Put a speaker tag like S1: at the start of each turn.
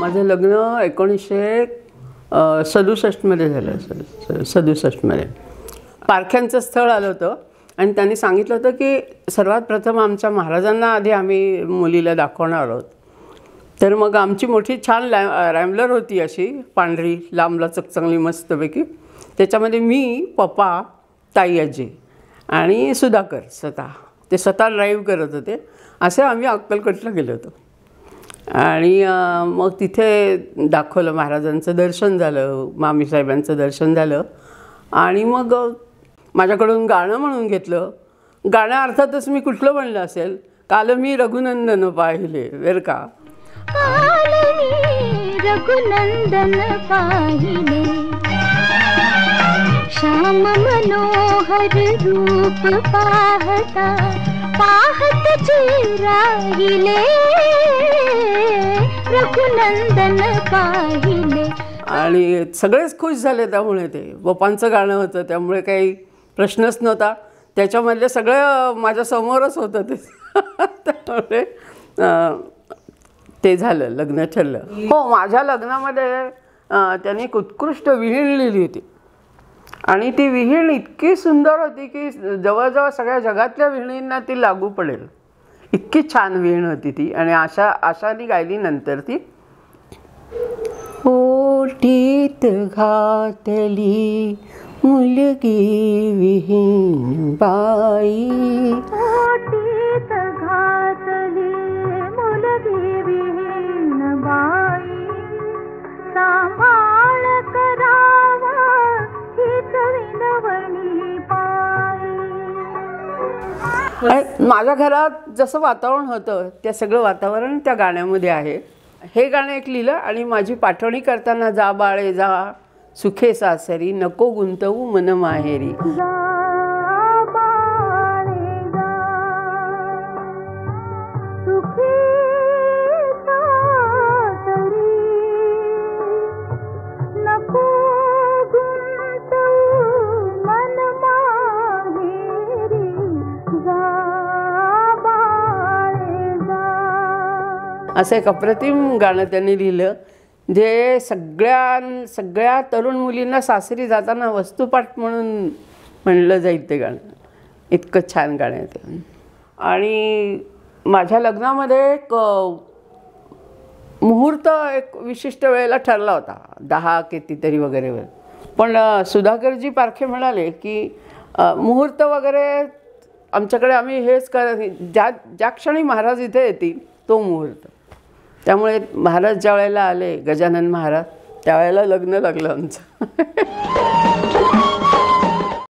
S1: माझं लग्न 1967 मध्ये झालं. 67 मध्ये पारख्यांचं स्थळ आलं होतं आणि त्यांनी सांगितलं होतं की सर्वात प्रथम आमच्या महाराजांना आधी आम्ही मुलीला दाखवणार आहोत. तर मग आमची मोठी छान रॅम्बलर होती अशी पांढरी लांबलचक चांगली मस्तपैकी. त्याच्यामध्ये मी, पप्पा, ताई, आजी आणि सुधाकर ते स्वतः ड्राईव्ह करत होते. असे आम्ही अक्कलकोटला गेलो होतो आणि मग तिथे दाखवलं. महाराजांचं दर्शन झालं, मामीसाहेबांचं दर्शन झालं आणि मग माझ्याकडून गाणं म्हणून घेतलं. गाणं अर्थातच मी कुठलं म्हणलं असेल, काल मी रघुनंदन पाहिले बरं का.
S2: काल मी रघुनंदन पाहिले, श्याम मनोहर रूप पाहता पाहत राहिले, रघुनंदन पाहिले.
S1: आणि सगळेच खुश झाले. त्यामुळे ते पप्पांचं गाणं होतं त्यामुळे काही प्रश्नच नव्हता. त्याच्यामधले सगळं माझ्या समोरच होतं ते. त्यामुळे ते झालं, लग्न ठरलं. हो, माझ्या लग्नामध्ये त्यांनी एक उत्कृष्ट विहीण लिहिली होती आणि ती विहीण इतकी सुंदर होती की जवळजवळ सगळ्या जगातल्या विहिणींना ती लागू पडेल इतकी छान विहीण होती ती. आणि आशाने गायली नंतर ती. ओटीत घातली मुलगी विहीण बाई,
S2: ओटीत घातली मुलगी विहीण बाई, सांभाळ करावा हीच विनवणी पायी.
S1: माझ्या घरात जसं वातावरण होतं त्या सगळं वातावरण त्या गाण्यामध्ये आहे. हे गाणं एक लिहिलं आणि माझी पाठवणी करताना जा बाळे जा सुखे सासरी, नको गुंतवू मन माहेरी. असं एक अप्रतिम गाणं त्यांनी लिहिलं जे सगळ्या तरुण मुलींना सासरी जाताना वस्तुपाठ म्हणून म्हणलं जाईल ते गाणं. इतकं छान गाणं आहे ते. आणि माझ्या लग्नामध्ये एक मुहूर्त एक विशिष्ट वेळेला ठरला होता, 10 कितीतरी वगैरे वेळ. पण सुधाकरजी पारखे म्हणाले की मुहूर्त वगैरे आमच्याकडे आम्ही हेच ज्या क्षणी महाराज इथे येतील तो मुहूर्त. त्यामुळे महाराज ज्या वेळेला आले, गजानन महाराज, त्यावेळेला लग्न लागलं आमचं.